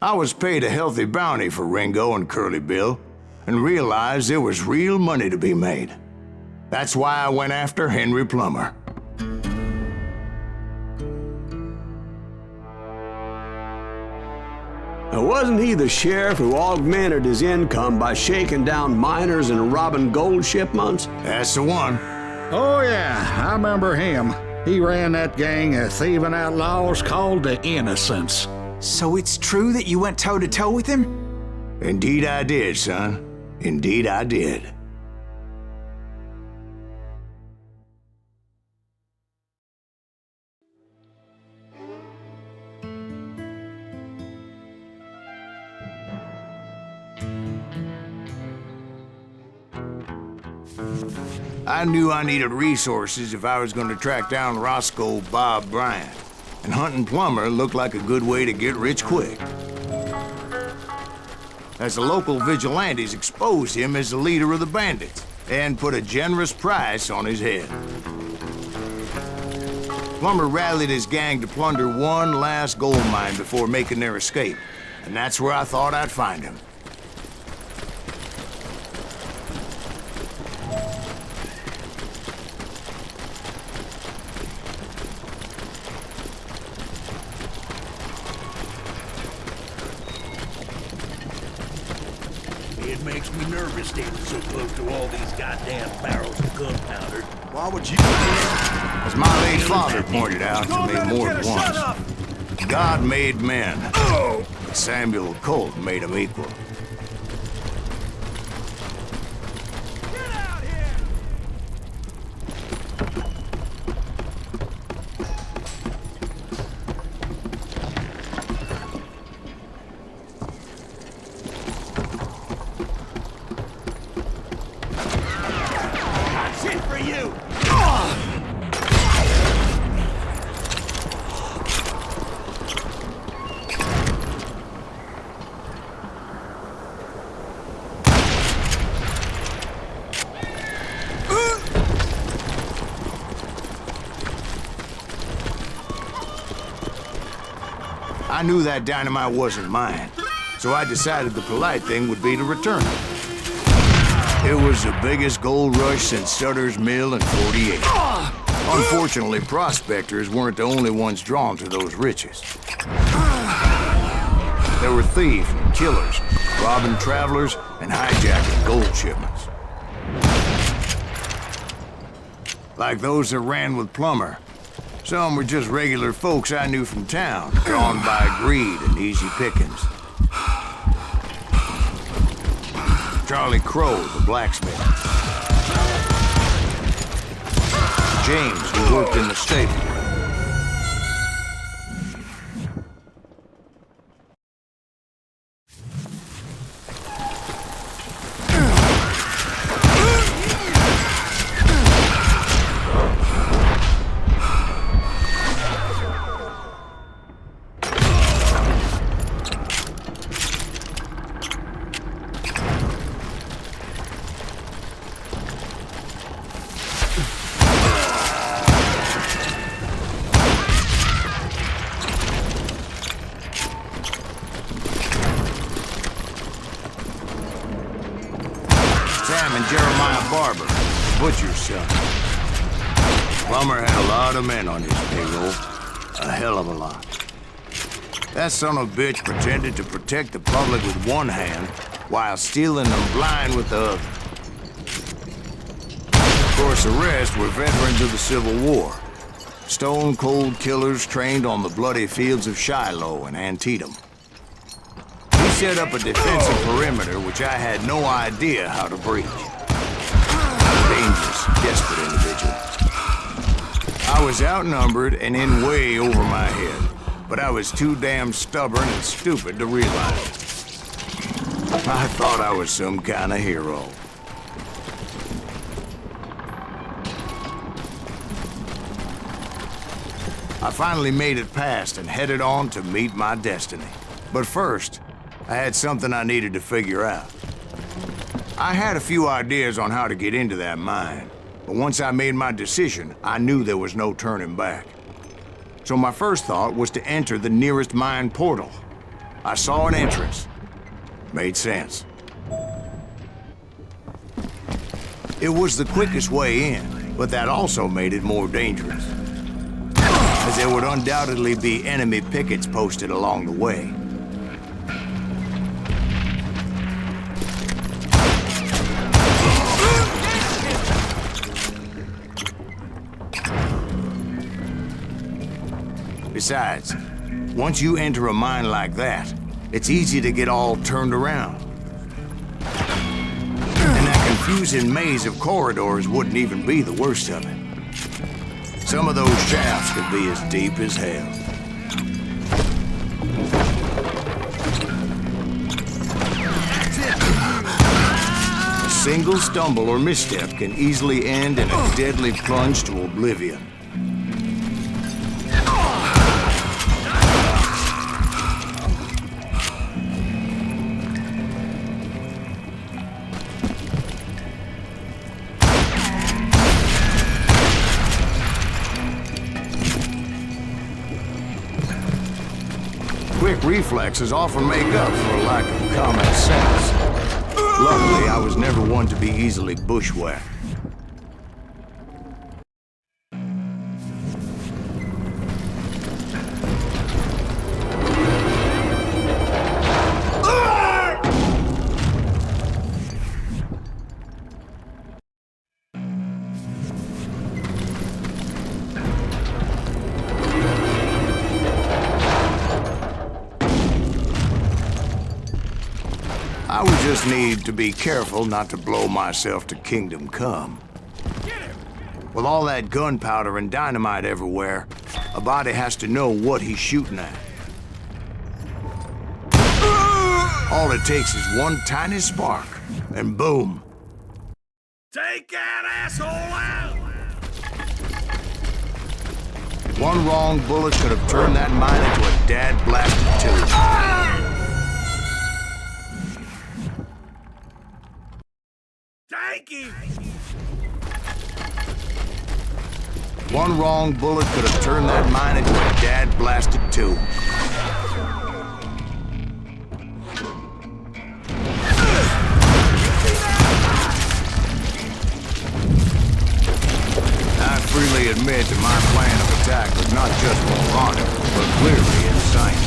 I was paid a healthy bounty for Ringo and Curly Bill, and realized there was real money to be made. That's why I went after Henry Plummer. Now, wasn't he the sheriff who augmented his income by shaking down miners and robbing gold shipments? That's the one. Oh yeah, I remember him. He ran that gang of thieving outlaws called the Innocents. So it's true that you went toe-to-toe with him? Indeed I did, son. Indeed I did. I knew I needed resources if I was going to track down Roscoe Bob Bryant, and hunting Plummer looked like a good way to get rich quick. As the local vigilantes exposed him as the leader of the bandits, and put a generous price on his head. Plummer rallied his gang to plunder one last gold mine before making their escape, and that's where I thought I'd find him. It makes me nervous standing so close to all these goddamn barrels of gunpowder. Why would you? As my late father pointed out to me more than once, God made men, but Samuel Colt made them equal. I knew that dynamite wasn't mine, so I decided the polite thing would be to return it. It was the biggest gold rush since Sutter's Mill in '48. Unfortunately, prospectors weren't the only ones drawn to those riches. There were thieves and killers, robbing travelers and hijacking gold shipments. Like those that ran with Plummer. Some were just regular folks I knew from town, drawn by greed and easy pickings. Charlie Crow, the blacksmith. James, who worked in the stable. Sam and Jeremiah Barber, butcher's son. Plummer had a lot of men on his payroll. A hell of a lot. That son of a bitch pretended to protect the public with one hand while stealing them blind with the other. Of course, the rest were veterans of the Civil War. Stone-cold killers trained on the bloody fields of Shiloh and Antietam. He set up a defensive perimeter which I had no idea how to breach. Dangerous, desperate individual. I was outnumbered and in way over my head, but I was too damn stubborn and stupid to realize it. I thought I was some kind of hero. I finally made it past and headed on to meet my destiny. But first, I had something I needed to figure out. I had a few ideas on how to get into that mine, but once I made my decision, I knew there was no turning back. So my first thought was to enter the nearest mine portal. I saw an entrance. Made sense. It was the quickest way in, but that also made it more dangerous, as there would undoubtedly be enemy pickets posted along the way. Besides, once you enter a mine like that, it's easy to get all turned around. And that confusing maze of corridors wouldn't even be the worst of it. Some of those shafts could be as deep as hell. A single stumble or misstep can easily end in a deadly plunge to oblivion. Quick reflexes often make up for a lack of common sense. Luckily, I was never one to be easily bushwhacked. I would just need to be careful not to blow myself to Kingdom Come. With all that gunpowder and dynamite everywhere, a body has to know what he's shooting at. All it takes is one tiny spark, and boom. Take that asshole out! One wrong bullet could have turned that mine into a dad-blasted tube. Thank you! One wrong bullet could have turned that mine into a dad-blasted tube. I freely admit that my plan of attack was not just moronic, but clearly insane.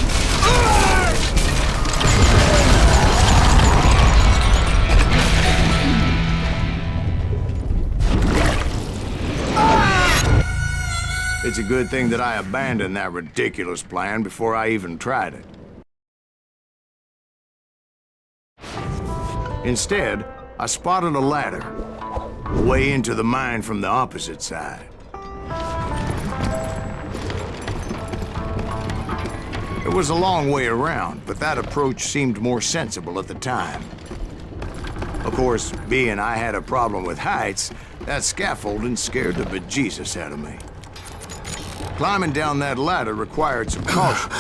It's a good thing that I abandoned that ridiculous plan before I even tried it. Instead, I spotted a ladder, a way into the mine from the opposite side. It was a long way around, but that approach seemed more sensible at the time. Of course, being I had a problem with heights, that scaffolding scared the bejesus out of me. Climbing down that ladder required some caution,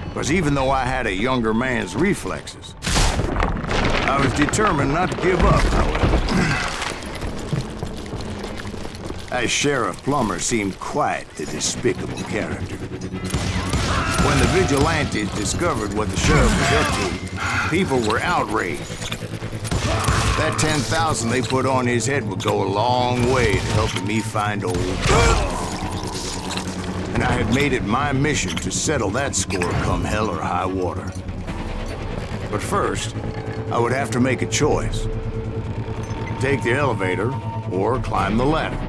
because even though I had a younger man's reflexes, I was determined not to give up, however. As Sheriff Plummer seemed quite a despicable character. When the vigilantes discovered what the sheriff was up to, people were outraged. That 10,000 they put on his head would go a long way to helping me find old Tom. And I had made it my mission to settle that score come hell or high water. But first, I would have to make a choice. Take the elevator or climb the ladder.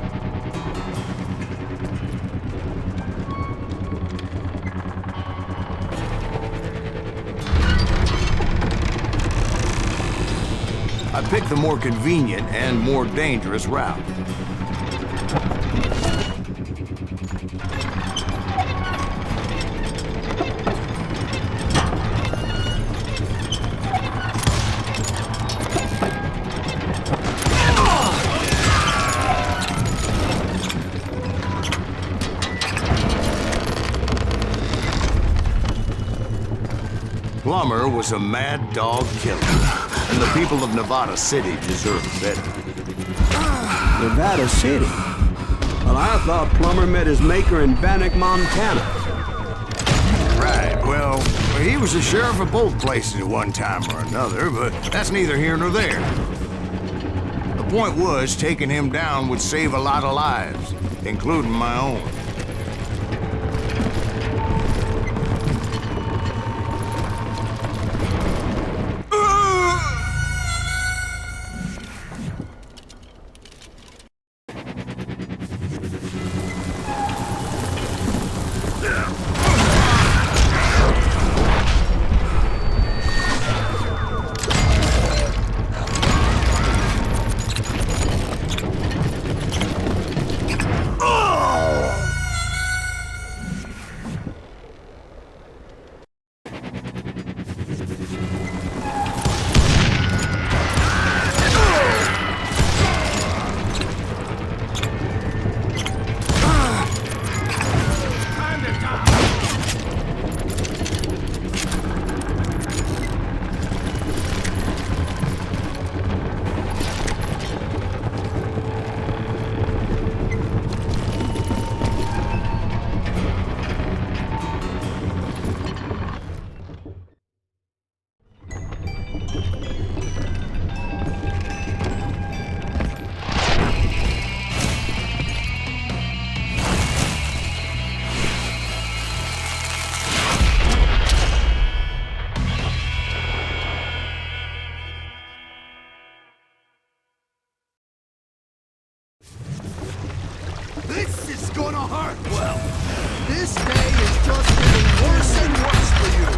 I picked the more convenient and more dangerous route. Plummer was a mad dog killer, and the people of Nevada City deserved better. Nevada City? Well, I thought Plummer met his maker in Bannock, Montana. Right, well, he was the sheriff of both places at one time or another, but that's neither here nor there. The point was, taking him down would save a lot of lives, including my own. This is gonna hurt! Well, this day is just getting worse and worse for you.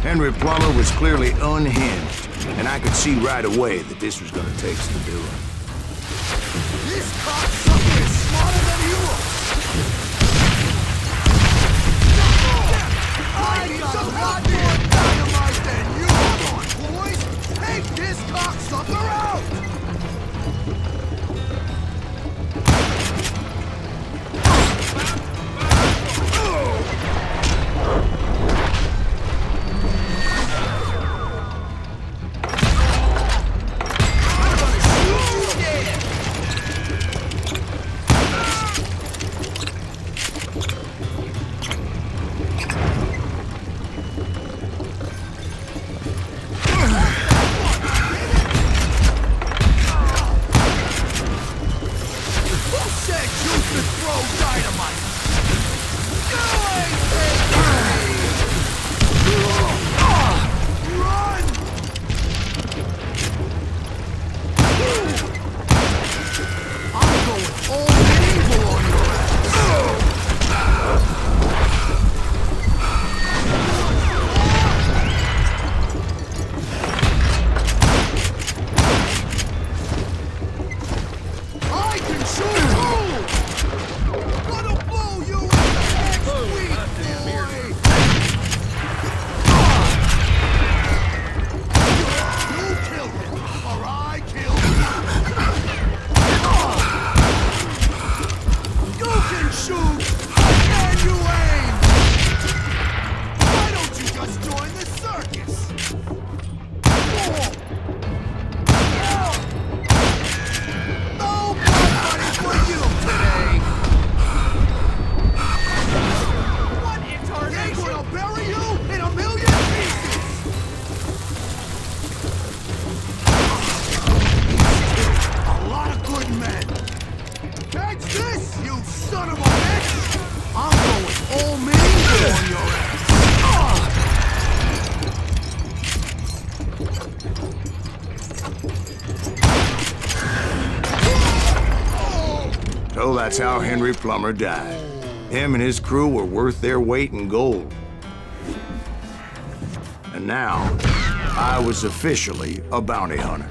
Henry Plummer was clearly unhinged, and I could see right away that this was gonna take some doing. This cocksucker is smarter than you are! I got a lot more dynamite than you! Come on, boys! Take this cocksucker out! So that's how Henry Plummer died. Him and his crew were worth their weight in gold. And now, I was officially a bounty hunter.